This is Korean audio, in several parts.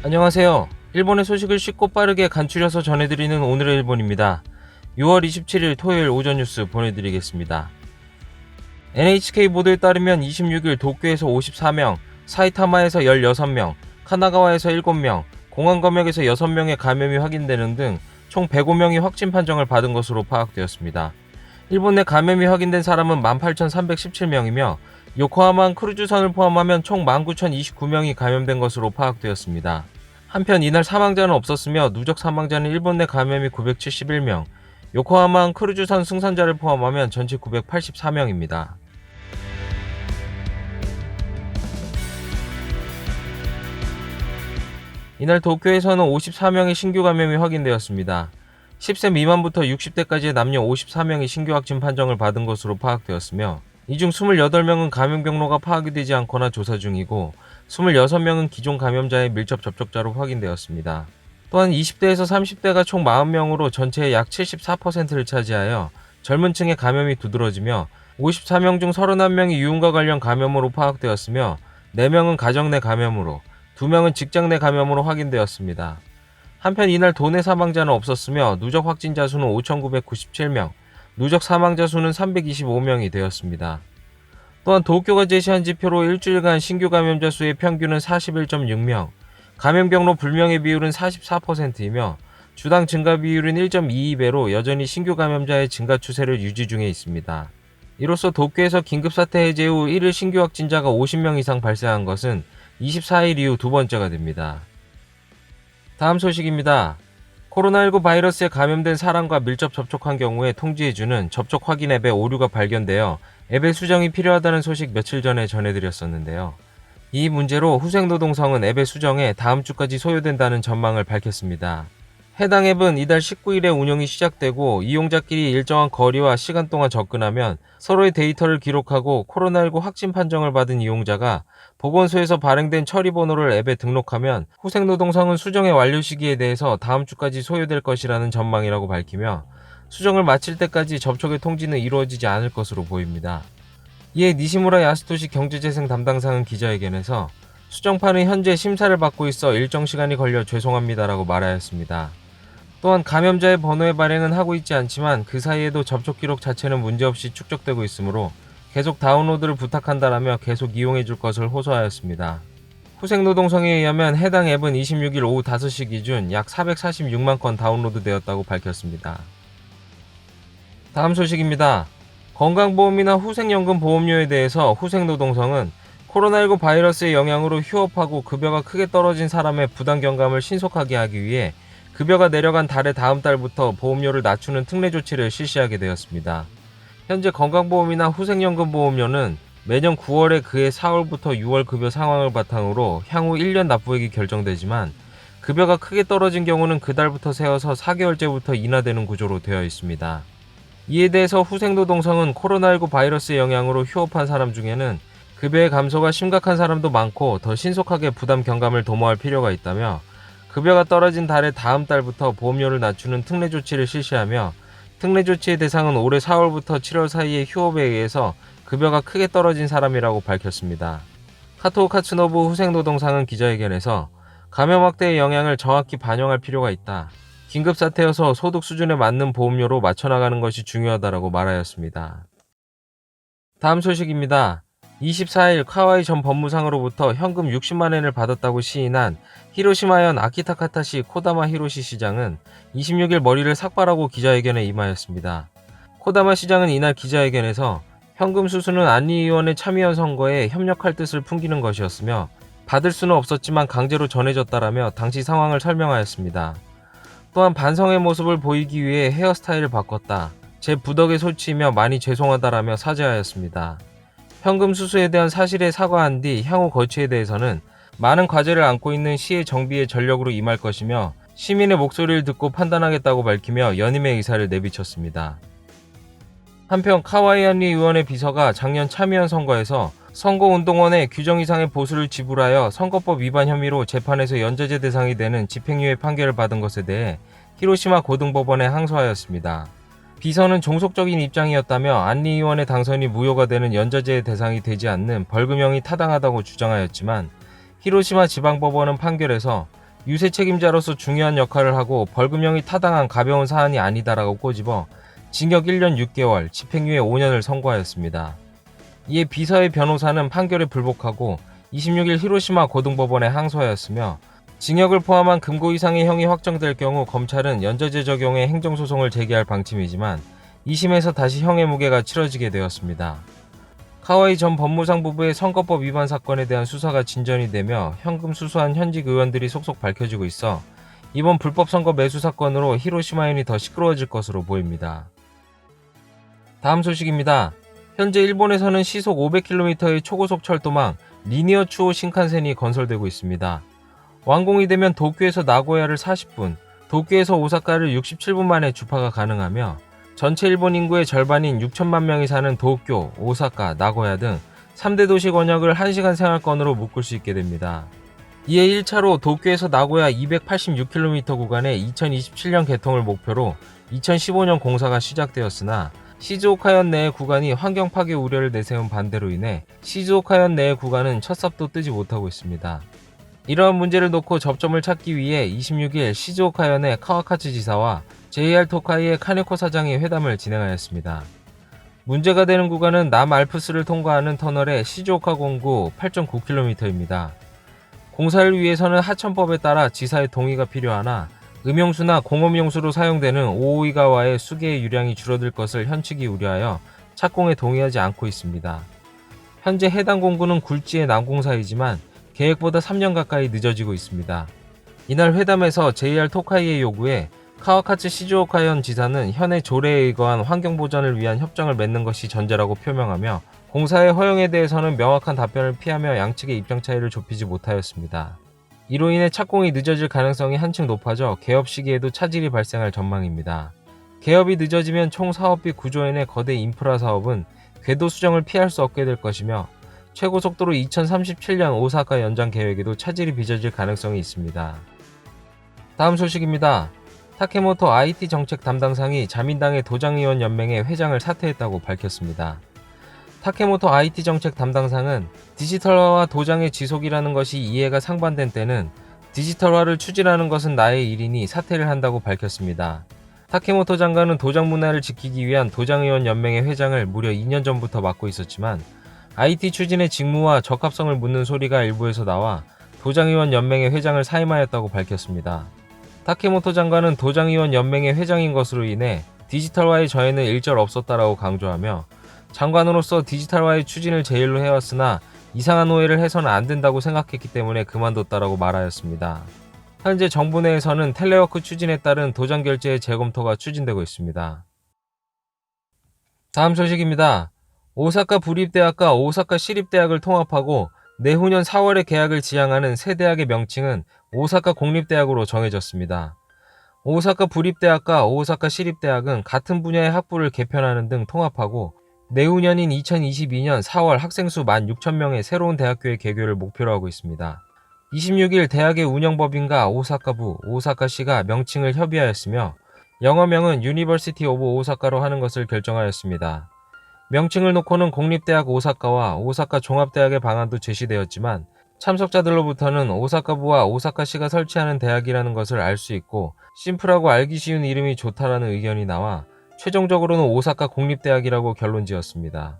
안녕하세요. 일본의 소식을 쉽고 빠르게 간추려서 전해드리는 오늘의 일본입니다. 6월 27일 토요일 오전 뉴스 보내드리겠습니다. NHK 보도에 따르면 26일 도쿄에서 54명, 사이타마에서 16명, 카나가와에서 7명, 공항검역에서 6명의 감염이 확인되는 등 총 105명이 확진 판정을 받은 것으로 파악되었습니다. 일본 내 감염이 확인된 사람은 18,317명이며 요코하마 크루즈선을 포함하면 총 19,029명이 감염된 것으로 파악되었습니다. 한편 이날 사망자는 없었으며 누적 사망자는 일본 내 감염이 971명, 요코하마 크루즈선 승선자를 포함하면 전체 984명입니다. 이날 도쿄에서는 54명의 신규 감염이 확인되었습니다. 10세 미만부터 60대까지의 남녀 54명이 신규 확진 판정을 받은 것으로 파악되었으며 이 중 28명은 감염 경로가 파악이 되지 않거나 조사 중이고 26명은 기존 감염자의 밀접 접촉자로 확인되었습니다. 또한 20대에서 30대가 총 40명으로 전체의 약 74%를 차지하여 젊은 층의 감염이 두드러지며 54명 중 31명이 유흥과 관련 감염으로 파악되었으며 4명은 가정 내 감염으로 2명은 직장 내 감염으로 확인되었습니다. 한편 이날 도내 사망자는 없었으며 누적 확진자 수는 5,997명, 누적 사망자 수는 325명이 되었습니다. 또한 도쿄가 제시한 지표로 일주일간 신규 감염자 수의 평균은 41.6명, 감염 경로 불명의 비율은 44%이며 주당 증가 비율은 1.22배로 여전히 신규 감염자의 증가 추세를 유지 중에 있습니다. 이로써 도쿄에서 긴급사태 해제 후 1일 신규 확진자가 50명 이상 발생한 것은 24일 이후 두 번째가 됩니다. 다음 소식입니다. 코로나19 바이러스에 감염된 사람과 밀접 접촉한 경우에 통지해주는 접촉 확인 앱의 오류가 발견되어 앱의 수정이 필요하다는 소식 며칠 전에 전해드렸었는데요. 이 문제로 후생노동성은 앱의 수정에 다음 주까지 소요된다는 전망을 밝혔습니다. 해당 앱은 이달 19일에 운영이 시작되고 이용자끼리 일정한 거리와 시간 동안 접근하면 서로의 데이터를 기록하고 코로나19 확진 판정을 받은 이용자가 보건소에서 발행된 처리번호를 앱에 등록하면 후생노동성은 수정의 완료 시기에 대해서 다음 주까지 소요될 것이라는 전망이라고 밝히며 수정을 마칠 때까지 접촉의 통지는 이루어지지 않을 것으로 보입니다. 이에 니시무라 야스토시 경제재생 담당상은 기자회견에서 수정판은 현재 심사를 받고 있어 일정 시간이 걸려 죄송합니다라고 말하였습니다. 또한 감염자의 번호의 발행은 하고 있지 않지만 그 사이에도 접촉 기록 자체는 문제없이 축적되고 있으므로 계속 다운로드를 부탁한다라며 계속 이용해 줄 것을 호소하였습니다. 후생노동성에 의하면 해당 앱은 26일 오후 5시 기준 약 446만 건 다운로드 되었다고 밝혔습니다. 다음 소식입니다. 건강보험이나 후생연금 보험료에 대해서 후생노동성은 코로나19 바이러스의 영향으로 휴업하고 급여가 크게 떨어진 사람의 부담경감을 신속하게 하기 위해 급여가 내려간 달의 다음 달부터 보험료를 낮추는 특례 조치를 실시하게 되었습니다. 현재 건강보험이나 후생연금 보험료는 매년 9월에 그해 4월부터 6월 급여 상황을 바탕으로 향후 1년 납부액이 결정되지만 급여가 크게 떨어진 경우는 그달부터 세어서 4개월째부터 인하되는 구조로 되어 있습니다. 이에 대해서 후생노동성은 코로나19 바이러스의 영향으로 휴업한 사람 중에는 급여의 감소가 심각한 사람도 많고 더 신속하게 부담 경감을 도모할 필요가 있다며 급여가 떨어진 달의 다음 달부터 보험료를 낮추는 특례 조치를 실시하며 특례 조치의 대상은 올해 4월부터 7월 사이의 휴업에 의해서 급여가 크게 떨어진 사람이라고 밝혔습니다. 카토 카츠노부 후생노동상은 기자회견에서 감염 확대의 영향을 정확히 반영할 필요가 있다. 긴급사태여서 소득 수준에 맞는 보험료로 맞춰나가는 것이 중요하다라고 말하였습니다. 다음 소식입니다. 24일 카와이 전 법무상으로부터 현금 60만엔을 받았다고 시인한 히로시마현 아키타카타시 코다마 히로시 시장은 26일 머리를 삭발하고 기자회견에 임하였습니다. 코다마 시장은 이날 기자회견에서 현금 수수는 안리의원의 참의원 선거에 협력할 뜻을 풍기는 것이었으며 받을 수는 없었지만 강제로 전해졌다라며 당시 상황을 설명하였습니다. 또한 반성의 모습을 보이기 위해 헤어스타일을 바꿨다. 제 부덕의 소치이며 많이 죄송하다라며 사죄하였습니다. 현금 수수에 대한 사실에 사과한 뒤 향후 거취에 대해서는 많은 과제를 안고 있는 시의 정비에 전력으로 임할 것이며 시민의 목소리를 듣고 판단하겠다고 밝히며 연임의 의사를 내비쳤습니다. 한편 카와이 한리 의원의 비서가 작년 참의원 선거에서 선거운동원에 규정 이상의 보수를 지불하여 선거법 위반 혐의로 재판에서 연좌제 대상이 되는 집행유예 판결을 받은 것에 대해 히로시마 고등법원에 항소하였습니다. 비서는 종속적인 입장이었다며 안리 의원의 당선이 무효가 되는 연좌제의 대상이 되지 않는 벌금형이 타당하다고 주장하였지만 히로시마 지방법원은 판결에서 유세 책임자로서 중요한 역할을 하고 벌금형이 타당한 가벼운 사안이 아니다라고 꼬집어 징역 1년 6개월, 집행유예 5년을 선고하였습니다. 이에 비서의 변호사는 판결에 불복하고 26일 히로시마 고등법원에 항소하였으며 징역을 포함한 금고 이상의 형이 확정될 경우 검찰은 연좌제 적용의 행정소송을 제기할 방침이지만 2심에서 다시 형의 무게가 치러지게 되었습니다. 카와이 전 법무상 부부의 선거법 위반 사건에 대한 수사가 진전이 되며 현금 수수한 현직 의원들이 속속 밝혀지고 있어 이번 불법 선거 매수 사건으로 히로시마현이 더 시끄러워질 것으로 보입니다. 다음 소식입니다. 현재 일본에서는 시속 500km의 초고속 철도망 리니어 추오 신칸센이 건설되고 있습니다. 완공이 되면 도쿄에서 나고야를 40분, 도쿄에서 오사카를 67분 만에 주파가 가능하며 전체 일본 인구의 절반인 6천만 명이 사는 도쿄, 오사카, 나고야 등 3대 도시 권역을 1시간 생활권으로 묶을 수 있게 됩니다. 이에 1차로 도쿄에서 나고야 286km 구간의 2027년 개통을 목표로 2015년 공사가 시작되었으나 시즈오카현 내의 구간이 환경 파괴 우려를 내세운 반대로 인해 시즈오카현 내의 구간은 첫 삽도 뜨지 못하고 있습니다. 이러한 문제를 놓고 접점을 찾기 위해 26일 시즈오카현의 카와카츠 지사와 JR 토카이의 카네코 사장이 회담을 진행하였습니다. 문제가 되는 구간은 남알프스를 통과하는 터널의 시즈오카 공구 8.9km입니다. 공사를 위해서는 하천법에 따라 지사의 동의가 필요하나 음용수나 공업용수로 사용되는 오오이가와의 수계의 유량이 줄어들 것을 현 측이 우려하여 착공에 동의하지 않고 있습니다. 현재 해당 공구는 굴지의 난공사이지만 계획보다 3년 가까이 늦어지고 있습니다. 이날 회담에서 JR 토카이의 요구에 카와카츠 시즈오카현 지사는 현행 조례에 의거한 환경보전을 위한 협정을 맺는 것이 전제라고 표명하며 공사의 허용에 대해서는 명확한 답변을 피하며 양측의 입장 차이를 좁히지 못하였습니다. 이로 인해 착공이 늦어질 가능성이 한층 높아져 개업 시기에도 차질이 발생할 전망입니다. 개업이 늦어지면 총 사업비 9조엔의 거대 인프라 사업은 궤도 수정을 피할 수 없게 될 것이며 최고속도로 2037년 오사카 연장 계획에도 차질이 빚어질 가능성이 있습니다. 다음 소식입니다. 타케모토 IT 정책 담당상이 자민당의 도장의원 연맹의 회장을 사퇴했다고 밝혔습니다. 타케모토 IT 정책 담당상은 디지털화와 도장의 지속이라는 것이 이해가 상반된 때는 디지털화를 추진하는 것은 나의 일이니 사퇴를 한다고 밝혔습니다. 타케모토 장관은 도장 문화를 지키기 위한 도장의원 연맹의 회장을 무려 2년 전부터 맡고 있었지만 IT 추진의 직무와 적합성을 묻는 소리가 일부에서 나와 도장의원 연맹의 회장을 사임하였다고 밝혔습니다. 타케모토 장관은 도장의원 연맹의 회장인 것으로 인해 디지털화의 저해는 일절 없었다라고 강조하며 장관으로서 디지털화의 추진을 제일로 해왔으나 이상한 오해를 해서는 안 된다고 생각했기 때문에 그만뒀다라고 말하였습니다. 현재 정부 내에서는 텔레워크 추진에 따른 도장 결제의 재검토가 추진되고 있습니다. 다음 소식입니다. 오사카 부립대학과 오사카 시립대학을 통합하고 내후년 4월에 개학을 지향하는 새 대학의 명칭은 오사카 공립대학으로 정해졌습니다. 오사카 부립대학과 오사카 시립대학은 같은 분야의 학부를 개편하는 등 통합하고 내후년인 2022년 4월 학생 수 16,000명의 새로운 대학교의 개교를 목표로 하고 있습니다. 26일 대학의 운영법인과 오사카부, 오사카시가 명칭을 협의하였으며 영어명은 유니버시티 오브 오사카로 하는 것을 결정하였습니다. 명칭을 놓고는 공립대학 오사카와 오사카 종합대학의 방안도 제시되었지만 참석자들로부터는 오사카부와 오사카시가 설치하는 대학이라는 것을 알 수 있고 심플하고 알기 쉬운 이름이 좋다라는 의견이 나와 최종적으로는 오사카 공립대학이라고 결론지었습니다.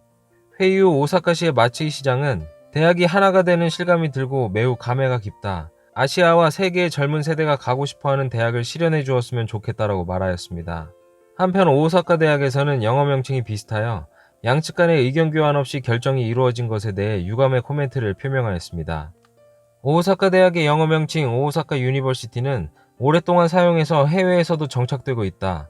회의 후 오사카시의 마츠이 시장은 대학이 하나가 되는 실감이 들고 매우 감회가 깊다. 아시아와 세계의 젊은 세대가 가고 싶어하는 대학을 실현해 주었으면 좋겠다라고 말하였습니다. 한편 오사카 대학에서는 영어 명칭이 비슷하여 양측 간의 의견 교환 없이 결정이 이루어진 것에 대해 유감의 코멘트를 표명하였습니다. 오사카 대학의 영어 명칭 오사카 유니버시티는 오랫동안 사용해서 해외에서도 정착되고 있다.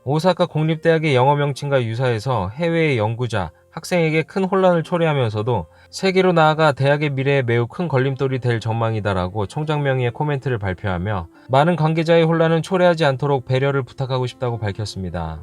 오사카 공립대학의 영어 명칭과 유사해서 해외의 연구자, 학생에게 큰 혼란을 초래하면서도 세계로 나아가 대학의 미래에 매우 큰 걸림돌이 될 전망이다라고 총장 명의의 코멘트를 발표하며 많은 관계자의 혼란은 초래하지 않도록 배려를 부탁하고 싶다고 밝혔습니다.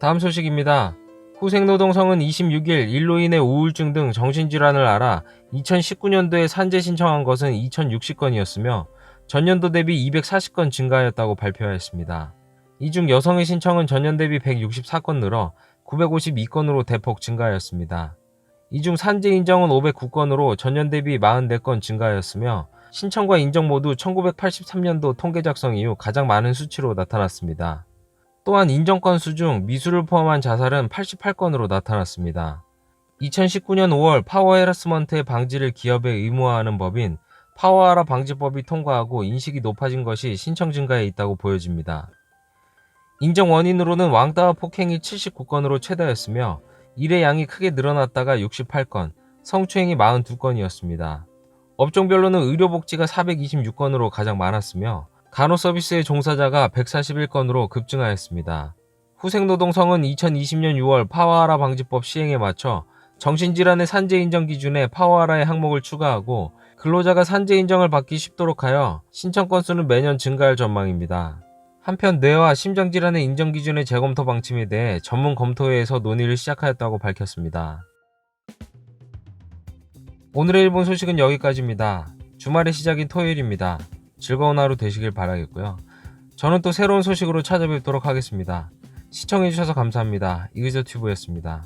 다음 소식입니다. 후생노동성은 26일 일로 인해 우울증 등 정신질환을 앓아 2019년도에 산재 신청한 것은 2060건이었으며 전년도 대비 240건 증가하였다고 발표하였습니다. 이 중 여성의 신청은 전년 대비 164건 늘어 952건으로 대폭 증가하였습니다. 이 중 산재 인정은 509건으로 전년 대비 44건 증가하였으며 신청과 인정 모두 1983년도 통계 작성 이후 가장 많은 수치로 나타났습니다. 또한 인정 건수 중 미수를 포함한 자살은 88건으로 나타났습니다. 2019년 5월 파워 해러스먼트의 방지를 기업에 의무화하는 법인 파워하라 방지법이 통과하고 인식이 높아진 것이 신청 증가에 있다고 보여집니다. 인정 원인으로는 왕따와 폭행이 79건으로 최다였으며 일의 양이 크게 늘어났다가 68건, 성추행이 42건이었습니다. 업종별로는 의료복지가 426건으로 가장 많았으며 간호서비스의 종사자가 141건으로 급증하였습니다. 후생노동성은 2020년 6월 파워하라 방지법 시행에 맞춰 정신질환의 산재 인정 기준에 파워하라의 항목을 추가하고 근로자가 산재 인정을 받기 쉽도록 하여 신청 건수는 매년 증가할 전망입니다. 한편 뇌와 심장질환의 인정 기준의 재검토 방침에 대해 전문 검토회에서 논의를 시작하였다고 밝혔습니다. 오늘의 일본 소식은 여기까지입니다. 주말의 시작인 토요일입니다. 즐거운 하루 되시길 바라겠고요. 저는 또 새로운 소식으로 찾아뵙도록 하겠습니다. 시청해주셔서 감사합니다. 이그저튜브였습니다.